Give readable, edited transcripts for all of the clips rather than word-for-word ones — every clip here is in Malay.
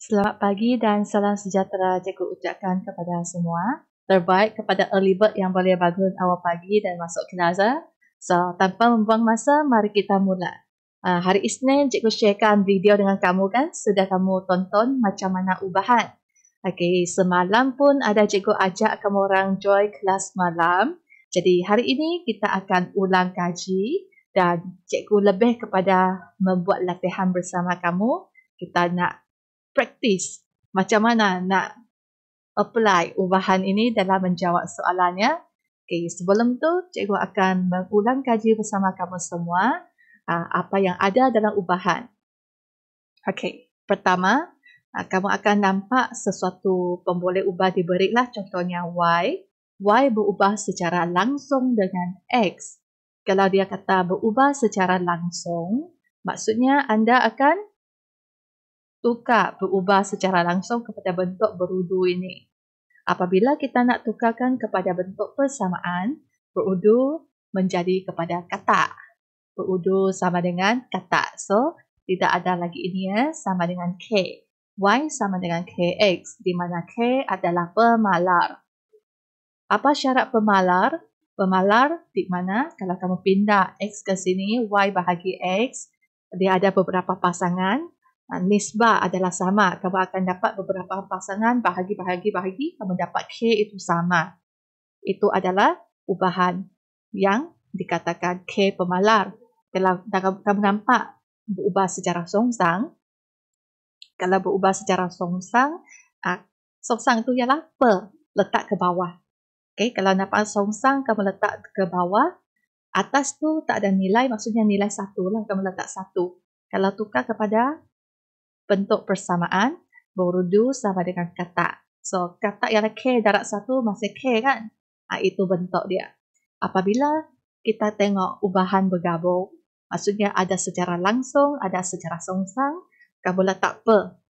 Selamat pagi dan salam sejahtera cikgu ucapkan kepada semua. Terbaik kepada early bird yang boleh bangun awal pagi dan masuk kelas. So, tanpa membuang masa, mari kita mula. Hari Isnin, cikgu sharekan video dengan kamu kan? Sudah kamu tonton macam mana ubahan? Okey, semalam pun ada cikgu ajak kamu orang join kelas malam. Jadi hari ini kita akan ulang kaji dan cikgu lebih kepada membuat latihan bersama kamu. Kita nak praktis macam mana nak apply ubahan ini dalam menjawab soalannya. Okay, sebelum tu cikgu akan mengulang kaji bersama kamu semua apa yang ada dalam ubahan. Okay, pertama kamu akan nampak sesuatu pemboleh ubah diberilah, contohnya Y. Y berubah secara langsung dengan X. Kalau dia kata berubah secara langsung, maksudnya anda akan tukar berubah secara langsung kepada bentuk berudu ini. Apabila kita nak tukarkan kepada bentuk persamaan, berudu menjadi kepada kata. Berudu sama dengan kata. So, tidak ada lagi ini sama dengan K. Y sama dengan KX, di mana K adalah pemalar. Apa syarat pemalar? Pemalar di mana kalau kamu pindah X ke sini, Y bahagi X, dia ada beberapa pasangan. Nisbah adalah sama. Kamu akan dapat beberapa pasangan bahagi, kamu dapat K itu sama. Itu adalah ubahan yang dikatakan K pemalar. Kalau kamu nampak berubah secara songsang, kalau berubah secara songsang, songsang itu ialah per, letak ke bawah. Okay, kalau nampak songsang, kamu letak ke bawah, atas tu tak ada nilai, maksudnya nilai 1 lah, kamu letak 1. Kalau tukar kepada bentuk persamaan, berudu sama dengan kata. So, kata yang K darab 1 masih K kan? Itu bentuk dia. Apabila kita tengok ubahan bergabung, maksudnya ada secara langsung, ada secara songsang, kamu letak per.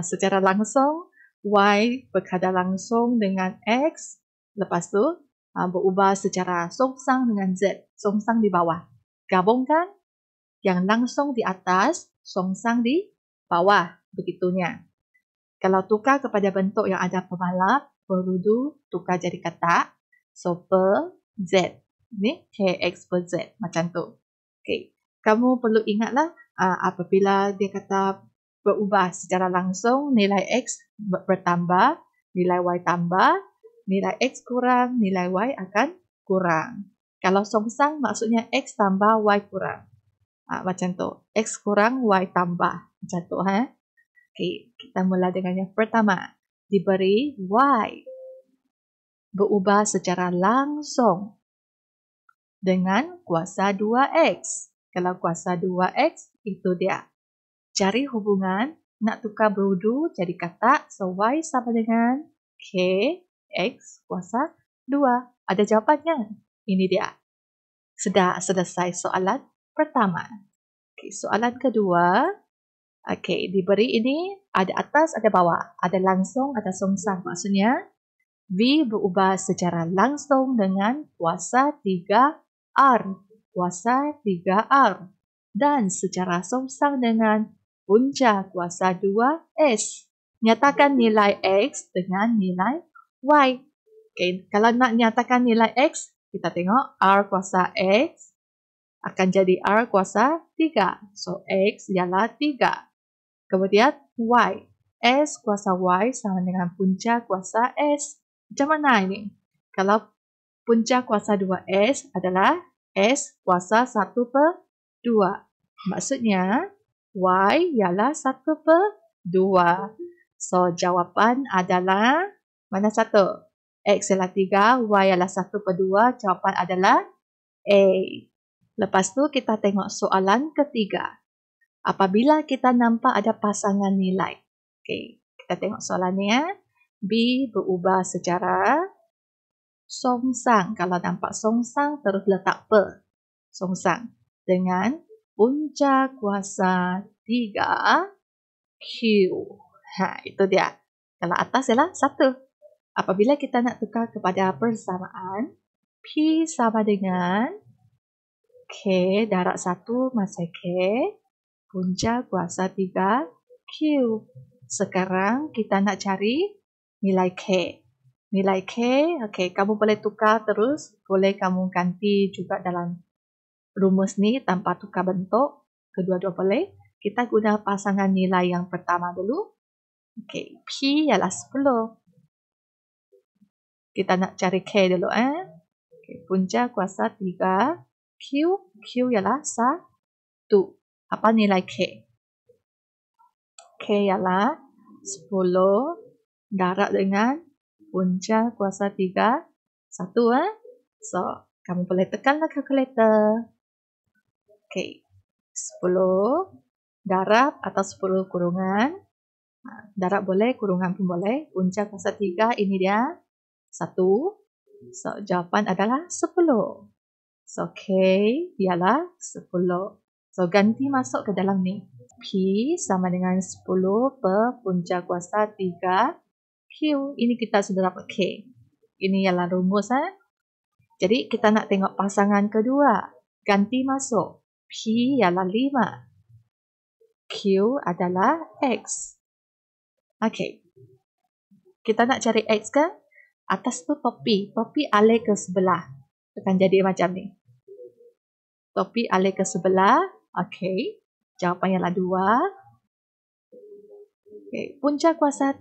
Secara langsung, Y berkadar langsung dengan X, lepas tu berubah secara songsang dengan Z, songsang di bawah. Gabungkan yang langsung di atas, songsang di bawah, begitunya. Kalau tukar kepada bentuk yang ada pemalar, berudu tukar jadi kata. So, per Z. Ni KX per Z. Macam tu. Okay. Kamu perlu ingatlah apabila dia kata berubah secara langsung, nilai X bertambah, nilai Y tambah, nilai X kurang, nilai Y akan kurang. Kalau songsang, maksudnya X tambah, Y kurang. Macam tu. X kurang, Y tambah. Macam tu. Okay, kita mula dengan yang pertama. Diberi Y berubah secara langsung dengan kuasa 2X. Kalau kuasa 2X, itu dia. Cari hubungan, nak tukar berudu jadi kata. So, Y sama dengan K, X kuasa 2. Ada jawapannya? Ini dia. Sudah selesai soalan pertama. Okay, soalan kedua. Okay, diberi ini ada atas, ada bawah. Ada langsung, ada songsang. Maksudnya, V berubah secara langsung dengan kuasa 3R. Kuasa 3R. Dan secara songsang dengan punca kuasa 2S. Nyatakan nilai X dengan nilai Y. Okay, kalau nak nyatakan nilai X, kita tengok R kuasa X akan jadi R kuasa 3. So, X ialah 3. Kemudian Y. S kuasa Y sama dengan punca kuasa S. Macam mana ini? Kalau punca kuasa 2S adalah S kuasa 1 per 2. Maksudnya, Y ialah 1 per 2. So, jawapan adalah mana satu? X ialah 3, Y ialah 1 per 2. Jawapan adalah A. Lepas tu kita tengok soalan ketiga. Apabila kita nampak ada pasangan nilai. Okay, kita tengok soalannya. B berubah secara songsang. Kalau nampak songsang, terus letak per. Songsang. Dengan punca kuasa 3 Q. Itu dia. Kalau atas ialah 1. Apabila kita nak tukar kepada persamaan, P sama dengan K darab 1 masih K. Punca kuasa 3 Q. sekarang kita nak cari nilai K. Nilai K, okey, kamu boleh tukar terus, boleh kamu ganti juga dalam rumus ni tanpa tukar bentuk. Kedua-dua boleh. Kita guna pasangan nilai yang pertama dulu. Okey, P ialah 10. Kita nak cari K dulu. Okay, punca kuasa 3. Q ialah 1. Apa nilai K? K ialah 10 darab dengan punca kuasa 3. 1. So, kamu boleh tekanlah kalkulator. Okay, 10 darab atau 10 kurungan. Darab boleh, kurungan pun boleh. Punca kuasa 3 ini dia 1. So, jawapan adalah 10. So, K ialah 10. So, ganti masuk ke dalam ni. P sama dengan 10 per punca kuasa 3 Q. Ini kita sudah dapat K. Ini ialah rumus. Jadi, kita nak tengok pasangan kedua. Ganti masuk. P ialah 5. Q adalah X. Okey. Kita nak cari X kan? Atas tu topi. Topi alih ke sebelah. Akan jadi macam ni. Topi alih ke sebelah. Okey. Jawapan ialah 2. Okey. Punca kuasa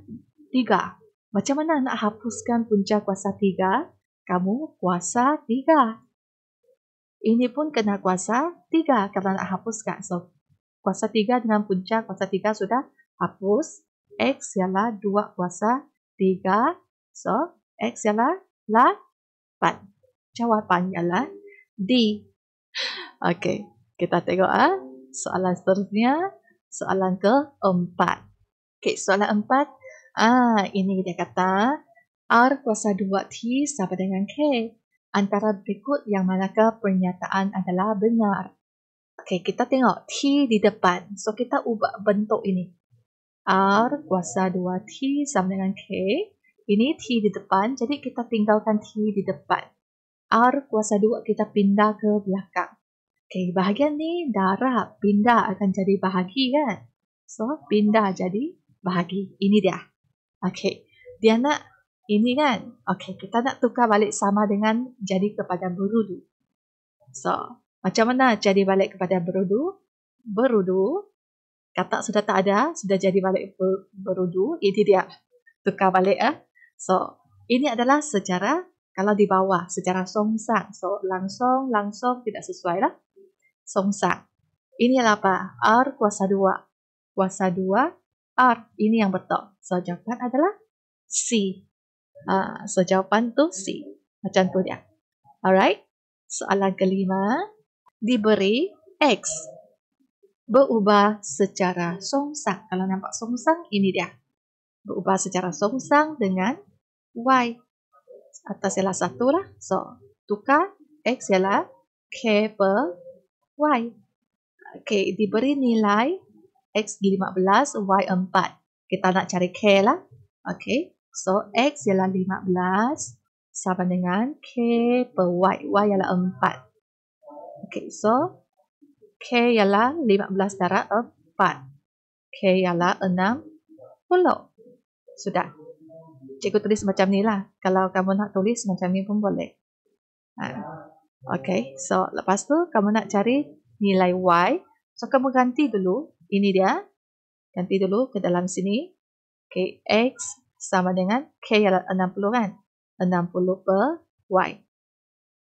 3. Macam mana nak hapuskan punca kuasa 3? Kamu kuasa 3. Ini pun kena kuasa 3 kalau nak hapuskan. So, kuasa 3 dengan punca kuasa 3 sudah hapus. X ialah 2 kuasa 3. So, X ialah 8. Jawapan ialah D. Okey, kita tengok soalan seterusnya. Soalan keempat. Okey, soalan 4. Ini dia kata R kuasa 2T sama dengan K. Antara berikut yang manakah pernyataan adalah benar? Okey, kita tengok T di depan. So, kita ubah bentuk ini. R kuasa 2T sama dengan K. Ini T di depan, jadi kita tinggalkan T di depan. R kuasa 2 kita pindah ke belakang. Okey, bahagian ni darab. Pindah akan jadi bahagi kan? So, pindah jadi bahagi. Ini dia. Okey, dia nak ini kan? Okey, kita nak tukar balik sama dengan jadi kepada berudu. So, macam mana jadi balik kepada berudu? Berudu. Kata sudah tak ada, sudah jadi balik berudu. Ini dia. Tukar balik. So, ini adalah secara, kalau di bawah, secara songsang. So, langsung tidak sesuai lah. Songsang. Ini adalah apa? R kuasa 2. Kuasa 2, R. Ini yang betul. So, jawapan adalah C. So, jawapan tu C. Macam tu dia. Alright. Soalan kelima. Diberi X. Berubah secara songsang. Kalau nampak songsang, ini dia. Berubah secara songsang dengan Y. Atas ialah 1 lah. So, tukar X ialah K per Y. Okey, diberi nilai X 15, Y 4. Kita nak cari K lah. Okey, so X ialah 15 sama dengan K per Y. Y ialah 4. Okey, so K ialah 15 darab 4. K ialah 60. Sudah. Cikgu tulis macam ni lah. Kalau kamu nak tulis macam ni pun boleh. Okay. So, lepas tu kamu nak cari nilai Y. So, kamu ganti dulu. Ini dia. Ganti dulu ke dalam sini. Okay. X sama dengan K ialah 60 kan? 60 per Y.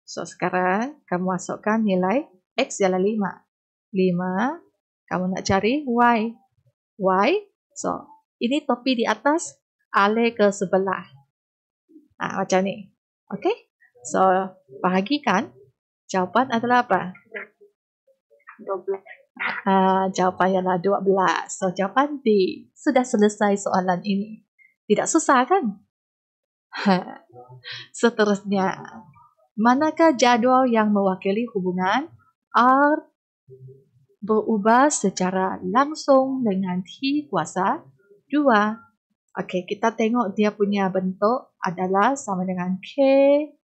So, sekarang kamu masukkan nilai X ialah 5. 5. Kamu nak cari Y. Y. So, ini topi di atas. Alih ke sebelah. Macam ni. Okey. So, bahagikan. Jawapan adalah apa? 12. Jawapan ialah 12. So, jawapan D. Sudah selesai soalan ini. Tidak susah kan? Seterusnya. Manakah jadual yang mewakili hubungan R berubah secara langsung dengan T kuasa 2? Okey, kita tengok dia punya bentuk adalah sama dengan K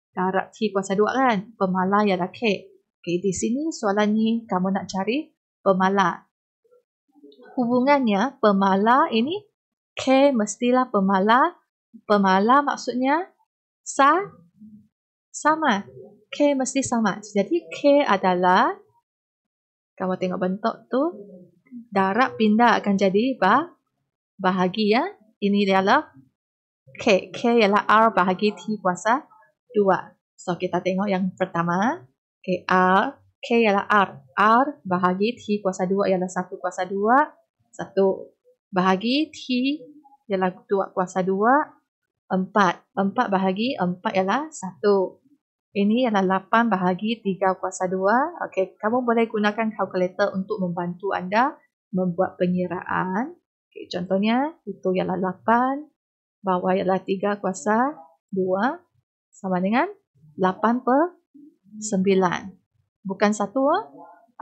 darab T kuasa 2 kan? Pemala ialah K. Okey, di sini soalan ni kamu nak cari pemala. Hubungannya pemala ini K mestilah pemala. Pemala maksudnya sama. K mesti sama. Jadi K adalah, kamu tengok bentuk tu, darab pindah akan jadi bahagi ya. Ini adalah K. K ialah R bahagi T kuasa 2. So kita tengok yang pertama. K ialah R. R bahagi T kuasa 2 ialah 1 kuasa 2. 1 bahagi T ialah 2 kuasa 2. 4. 4 bahagi 4 ialah 1. Ini ialah 8 bahagi 3 kuasa 2. Okey, kamu boleh gunakan kalkulator untuk membantu anda membuat pengiraan. Okey, contohnya, itu ialah 8. Bawah ialah 3 kuasa 2. Sama dengan 8 per 9. Bukan 1.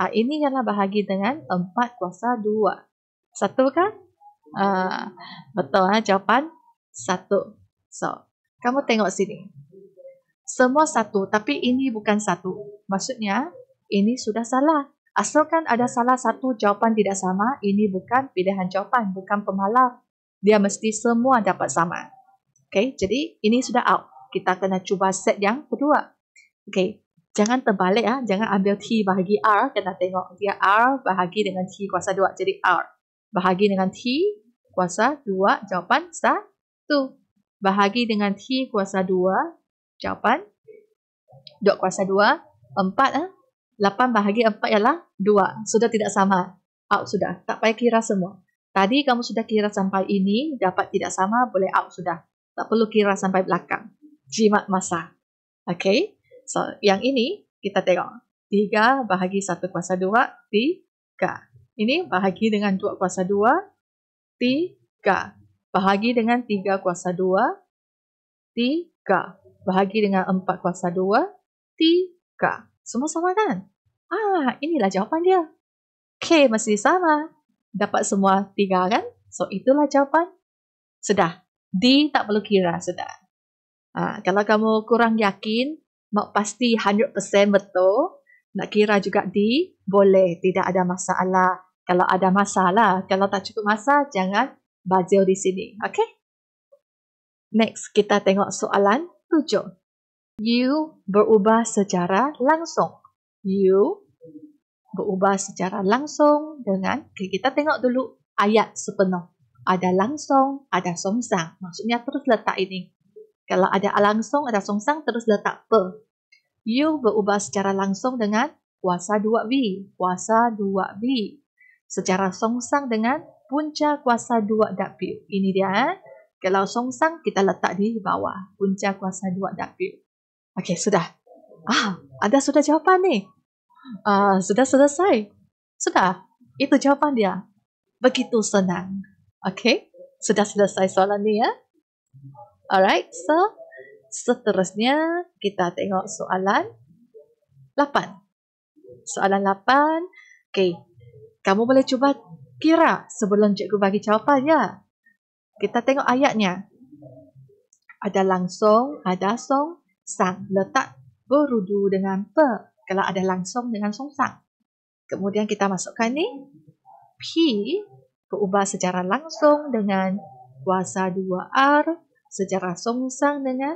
Ini ialah bahagi dengan 4 kuasa 2. 1 kan? Betul, jawapan 1. So, kamu tengok sini. Semua 1, tapi ini bukan 1. Maksudnya, ini sudah salah. Asalkan ada salah satu jawapan tidak sama, ini bukan pilihan jawapan, bukan pemalar. Dia mesti semua dapat sama. Okay, jadi ini sudah out. Kita kena cuba set yang kedua. Okay, jangan terbalik ya. Jangan ambil T bahagi R. Kena tengok dia R bahagi dengan T kuasa 2. Jadi R bahagi dengan T kuasa 2, jawapan 1. Bahagi dengan T kuasa 2, jawapan 2 kuasa 2. 4. 8 bahagi 4 ialah 2. Sudah tidak sama. Out sudah. Tak payah kira semua. Tadi kamu sudah kira sampai ini. Dapat tidak sama. Boleh out sudah. Tak perlu kira sampai belakang. Jimat masa. Okay. So, yang ini kita tengok. 3 bahagi 1 kuasa 2. 3. Ini bahagi dengan 2 kuasa 2. 3. Bahagi dengan 3 kuasa 2. 3. Bahagi dengan 4 kuasa 2. 3. Semua sama kan? Inilah jawapan dia. K mesti sama. Dapat semua 3 kan? So, itulah jawapan. Sudah. D tak perlu kira. Sudah. Kalau kamu kurang yakin, nak pasti 100% betul, nak kira juga D, boleh. Tidak ada masalah. Kalau ada masalah, kalau tak cukup masa, jangan bajau di sini. Okay? Next, kita tengok soalan 7. You berubah secara langsung. You berubah secara langsung dengan, kita tengok dulu ayat sepenuh. Ada langsung, ada songsang. Maksudnya terus letak ini. Kalau ada langsung, ada songsang, terus letak per. You berubah secara langsung dengan kuasa 2V. Kuasa 2V. Secara songsang dengan punca kuasa 2W. Ini dia. Kalau songsang, kita letak di bawah. Punca kuasa 2W. Okey, sudah. Ada sudah jawapan ni. Sudah selesai. Sudah. Itu jawapan dia. Begitu senang. Okey. Sudah selesai soalan ni ya. Alright. So, seterusnya kita tengok soalan 8. Soalan 8. Okey. Kamu boleh cuba kira sebelum cikgu bagi jawapan ya. Kita tengok ayatnya. Ada langsung, ada songsang. Letak berudu dengan per. Kalau ada langsung dengan songsang. Kemudian kita masukkan ni. P berubah secara langsung dengan kuasa 2R. Secara songsang dengan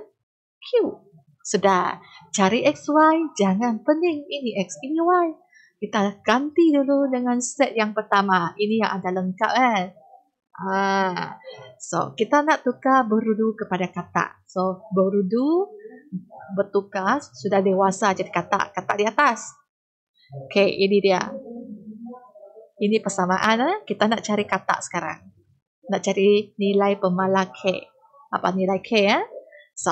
Q. Sudah. Cari XY. Jangan pening. Ini X, ini Y. Kita ganti dulu dengan set yang pertama. Ini yang ada lengkap kan. So, kita nak tukar berudu kepada kata. So, berudu bertukar sudah dewasa jadi kata. Kata di atas. Okay, ini dia. Ini persamaan. Kita nak cari kata sekarang. Nak cari nilai pemala K. Apa nilai K ya? So,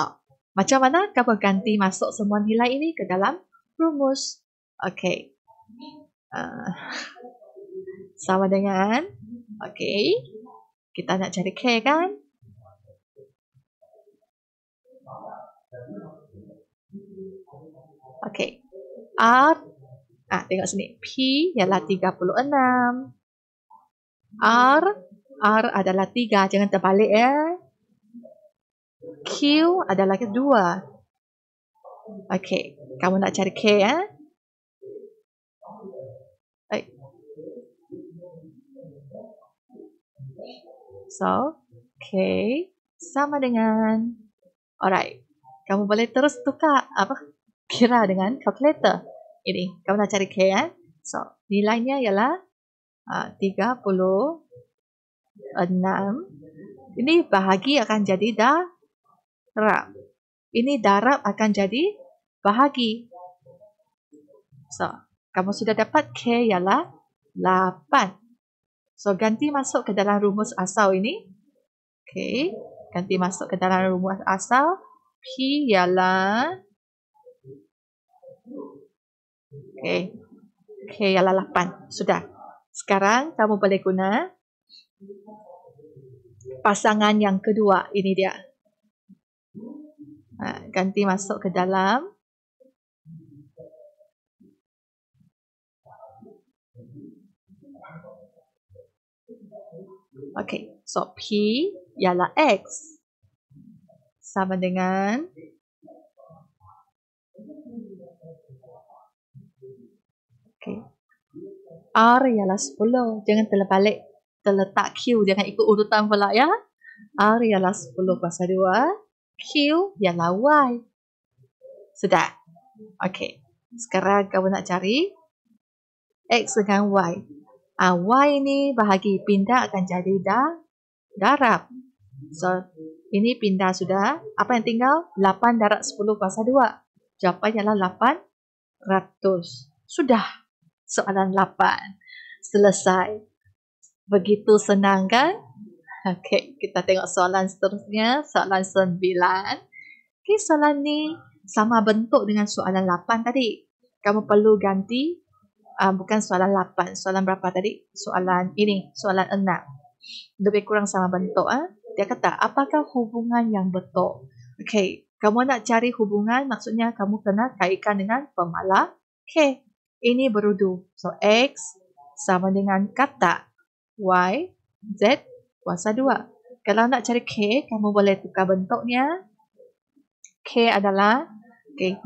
macam mana kamu ganti masuk semua nilai ini ke dalam rumus? Okay. Sama dengan. Okay. Kita nak cari K kan? Okay. R. Tengok sini. P ialah 36. R adalah 3. Jangan terbalik ya. Q adalah 2. Okay. Kamu nak cari K ya? So, K sama dengan, alright, kamu boleh terus tukar kira dengan calculator. Ini, kamu nak cari K ya. So, nilainya ialah 36. Ini bahagi akan jadi darab. Ini darab akan jadi bahagi. So, kamu sudah dapat K ialah 8. So, ganti masuk ke dalam rumus asal ini. Okay, ganti masuk ke dalam rumus asal. P ialah K ialah 8. Sudah. Sekarang kamu boleh guna pasangan yang kedua. Ini dia. Ganti masuk ke dalam. Okay, so P ialah X sama dengan R ialah 10. Jangan terbalik, terletak Q. Jangan ikut urutan pula ya. R ialah 10 kuasa 2. Q ialah Y. Sudah. Okay. Sekarang kamu nak cari X dengan Y. Y ini bahagi pindah akan jadi darab. So, ini pindah sudah. Apa yang tinggal? 8 darab 10 kuasa 2. Jawapan ialah 800. Sudah. Soalan 8. Selesai. Begitu senang kan? Okey, kita tengok soalan seterusnya. Soalan 9. Okey, soalan ni sama bentuk dengan soalan 8 tadi. Kamu perlu ganti. Bukan soalan 8. Soalan berapa tadi? Soalan ini. Soalan 6. Lebih kurang sama bentuk. Dia kata, apakah hubungan yang betul? Okey, kamu nak cari hubungan. Maksudnya kamu kena kaitkan dengan pemalar K. Ini berudu. So, X sama dengan kata Y, Z kuasa 2. Kalau nak cari K, kamu boleh tukar bentuknya. K adalah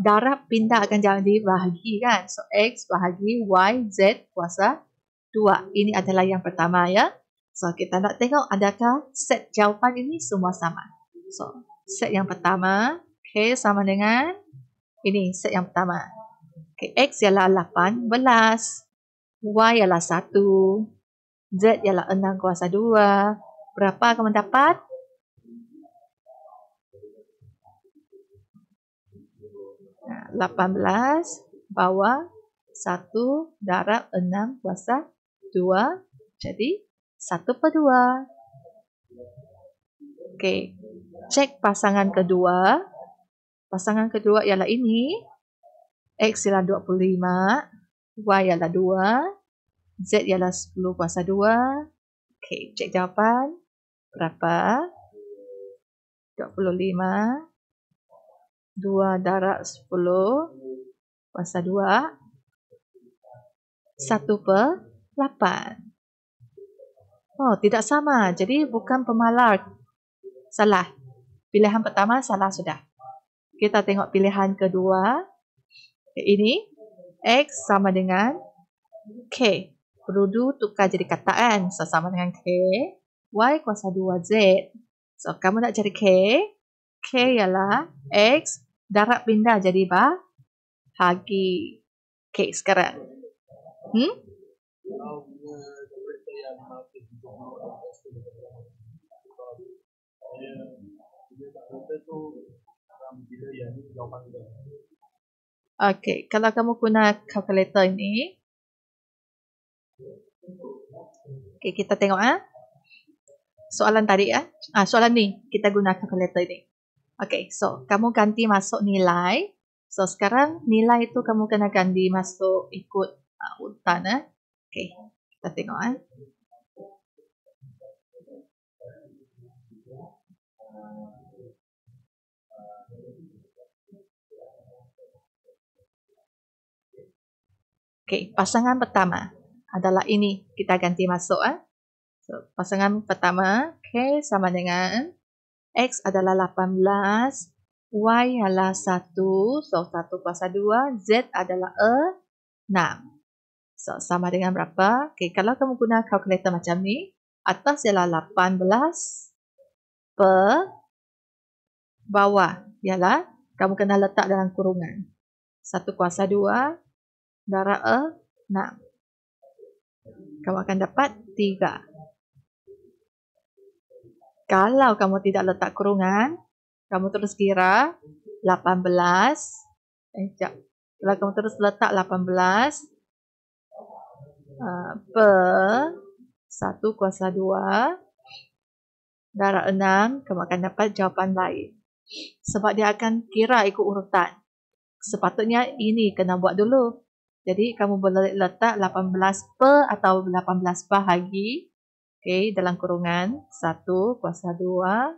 darab pindah akan jadi bahagi kan. So, X bahagi Y, Z kuasa 2. Ini adalah yang pertama ya. So, kita nak tengok adakah set jawapan ini semua sama. So, set yang pertama, K sama dengan ini set yang pertama. Okay, X ialah 18, Y ialah 1, Z ialah 6 kuasa 2. Berapa kamu dapat? Nah, 18 bawah 1 darab 6 kuasa 2. Jadi 1/2. Okey, cek pasangan kedua. Pasangan kedua ialah ini. X ialah 25, Y ialah 2, Z ialah 10 kuasa 2. Okey, cek jawapan. Berapa? 25, 2 darab 10 kuasa 2, 1/8. Oh, tidak sama. Jadi bukan pemalar. Salah. Pilihan pertama salah sudah. Kita tengok pilihan kedua. Ini X sama dengan K. Berudu tukar jadi kataan. So, sama dengan K. Y kuasa 2Z. So, kamu nak cari K. K ialah X. Darab pindah jadi bahagi. K sekarang. Okey, kalau kamu guna calculator ini. Okey, kita tengok soalan tadi soalan ni kita guna calculator ini. Okey, so kamu ganti masuk nilai. So sekarang nilai itu kamu kena ganti masuk ikut urutan Okey, kita tengok Okey, pasangan pertama adalah ini. Kita ganti masuk So, pasangan pertama K sama dengan X adalah 18, Y adalah 1, so 1 kuasa 2, Z adalah 6. So, sama dengan berapa? Okay, kalau kamu guna calculator macam ni, atas ialah 18, per bawah ialah kamu kena letak dalam kurungan. 1/2 darab 6. Kamu akan dapat 3. Kalau kamu tidak letak kurungan, kamu terus kira 18. Kalau kamu terus letak 18 per 1/2 darab 6, kamu akan dapat jawapan lain. Sebab dia akan kira ikut urutan. Sepatutnya ini kena buat dulu. Jadi kamu boleh letak 18 per atau 18 bahagi. Okay, dalam kurungan 1/2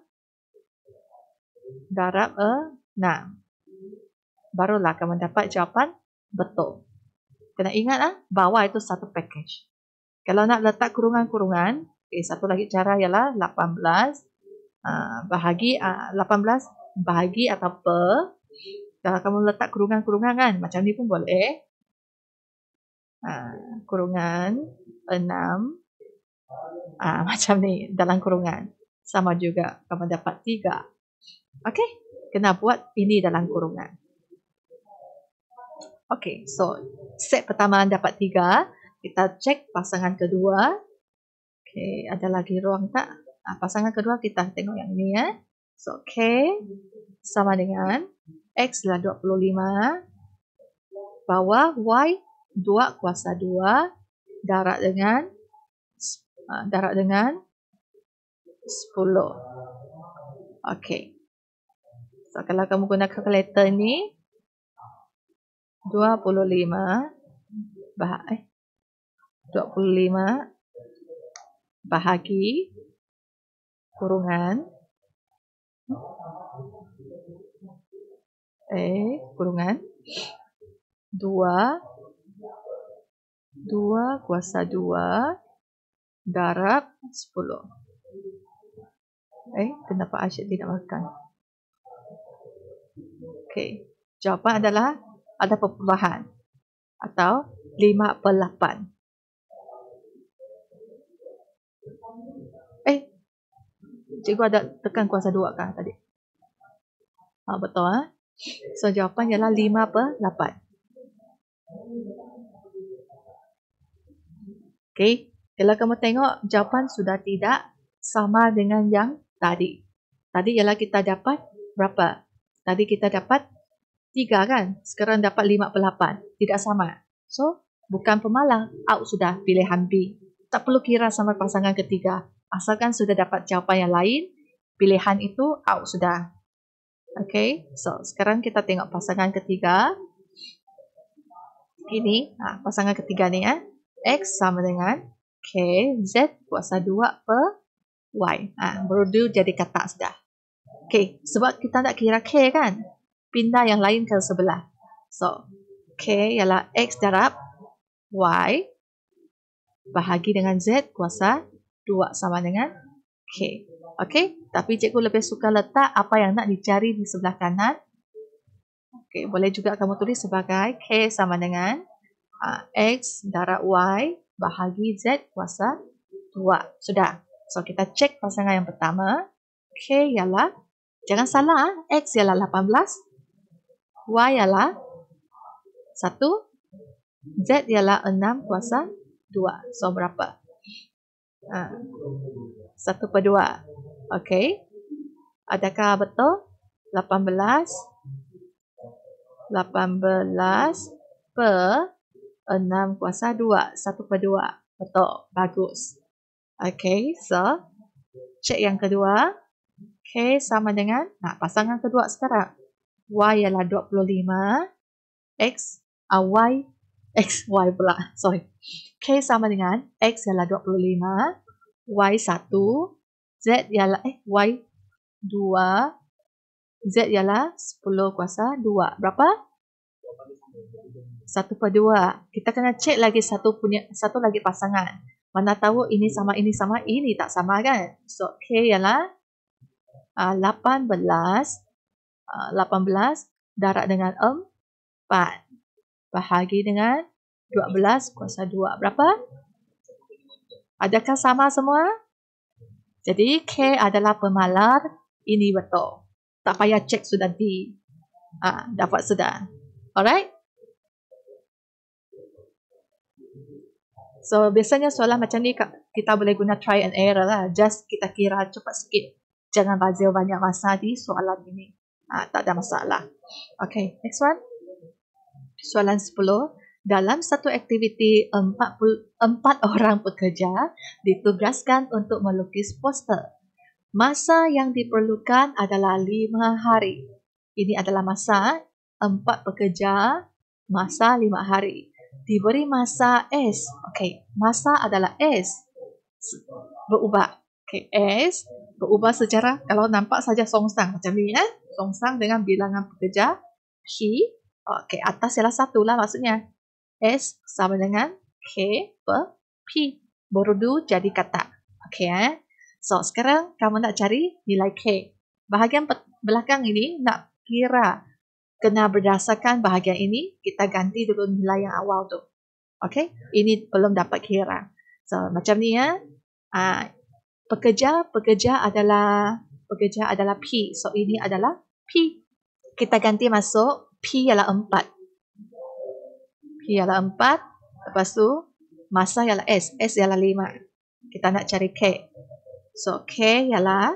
darab 6. Barulah kamu dapat jawapan betul. Kena ingat bawah itu satu package. Kalau nak letak kurungan-kurungan, satu lagi cara ialah 18 bahagi 18 bahagi atau per. Kalau kamu letak kurungan-kurungan kan, macam ni pun boleh. Kurungan 6 macam ni dalam kurungan. Sama juga kamu dapat 3. Okey, kena buat ini dalam kurungan. Okey, so set pertama dapat 3. Kita cek pasangan kedua. Okey, ada lagi ruang tak? Pasangan kedua kita tengok yang ini ya. So, K sama dengan X adalah 25. Bawah Y 2/2 darab dengan 10. Okey. So, kalau kamu guna kalkulator ni 25 bahagi kurungan kurungan 2/2 darab 10. Kenapa Asyik tidak makan? Okey, jawapan adalah ada perpuluhan atau 5/8. Cikgu ada tekan kuasa 2 kah tadi? Betul. So, jawapan ialah 5/8. Okey, kalau kamu tengok jawapan sudah tidak sama dengan yang tadi. Tadi ialah kita dapat berapa? Tadi kita dapat 3 kan? Sekarang dapat 5/8. Tidak sama. So, bukan pemalang. Out sudah pilihan B. Tak perlu kira sama pasangan ketiga. Asalkan sudah dapat jawapan yang lain, pilihan itu out sudah. Okay, so sekarang kita tengok pasangan ketiga. Ini pasangan ketiga ni X sama dengan K Z kuasa 2 per Y. Berdua jadi kata sudah. Okay, sebab kita nak kira K kan, pindah yang lain ke sebelah. So, K ialah X darab Y bahagi dengan Z kuasa 2 sama dengan K. Okey, tapi cikgu lebih suka letak apa yang nak dicari di sebelah kanan. Okey, boleh juga kamu tulis sebagai K sama dengan X darab Y bahagi Z kuasa 2. Sudah. So, kita cek pasangan yang pertama. K ialah, jangan salah, X ialah 18. Y ialah 1. Z ialah 6 kuasa 2. So, berapa? 1/2. Okey. Adakah betul? 18 per 6 kuasa 2. 1/2. Betul. Bagus. Okey. So, cek yang kedua. K sama dengan, pasangan kedua sekarang. Y ialah 25. Y pula. Sorry. K sama dengan X ialah 25. Y 1. Z ialah, Y 2. Z ialah 10 kuasa 2. Berapa? 1/2. Kita kena cek lagi satu lagi pasangan. Mana tahu ini sama, ini tak sama kan? So, K ialah 18 darab dengan 4 bahagi dengan 12 kuasa 2. Berapa? Adakah sama semua? Jadi K adalah pemalar, ini betul. Tak payah cek sudah dapat sudah. Alright? So, biasanya soalan macam ni kita boleh guna try and error lah. Just kita kira cepat sikit. Jangan bazir banyak masa di soalan ini. Tak ada masalah. Okay, next one. Soalan 10. Dalam satu aktiviti, 4 orang pekerja ditugaskan untuk melukis poster. Masa yang diperlukan adalah 5 hari. Ini adalah masa 4 pekerja, masa 5 hari. Diberi masa S. Okey, masa adalah S. Berubah. Okey, S berubah secara, kalau nampak saja songsang macam ni songsang dengan bilangan pekerja P. Okey, atas ialah 1 lah maksudnya. S sama dengan K per P. Berdu jadi kata. Okey So, sekarang kamu nak cari nilai K. Bahagian belakang ini nak kira. Kena berdasarkan bahagian ini, kita ganti dulu nilai yang awal tu. Okey, ini belum dapat kira. So, macam ni Pekerja adalah P. So, ini adalah P. Kita ganti masuk P ialah 4. P ialah 4. Lepas tu, masa ialah S. S ialah 5. Kita nak cari K. So, K ialah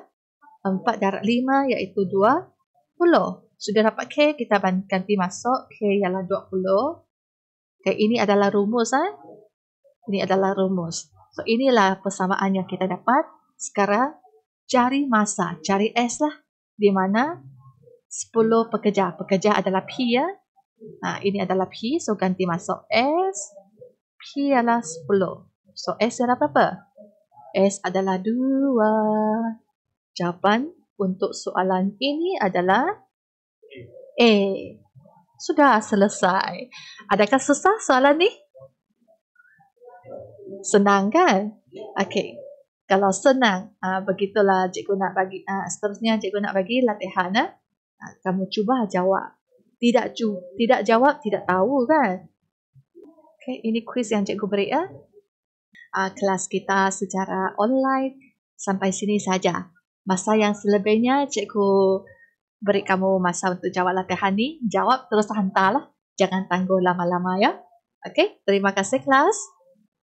4 darab 5 iaitu 20. Sudah dapat K, kita ganti masuk. K ialah 20. Okay, ini adalah rumus. Ini adalah rumus. So, inilah persamaan yang kita dapat. Sekarang, cari masa. Cari S lah. Di mana 10 pekerja. Pekerja adalah P ya. Ini adalah P. So, ganti masuk S. P ialah 10. So, S adalah berapa? S adalah 2. Jawapan untuk soalan ini adalah A. Sudah selesai. Adakah susah soalan ni? Senang kan? Okey. Kalau senang, begitulah cikgu nak bagi. Seterusnya cikgu nak bagi latihan. Kamu cuba jawab. Tidak jawab, tidak tahu kan? Okey, ini kuis yang cikgu beri kelas kita secara online sampai sini saja. Masa yang selebihnya cikgu beri kamu masa untuk jawab latihan ni. Jawab terus hantarlah. Jangan tangguh lama-lama ya. Okey, terima kasih kelas.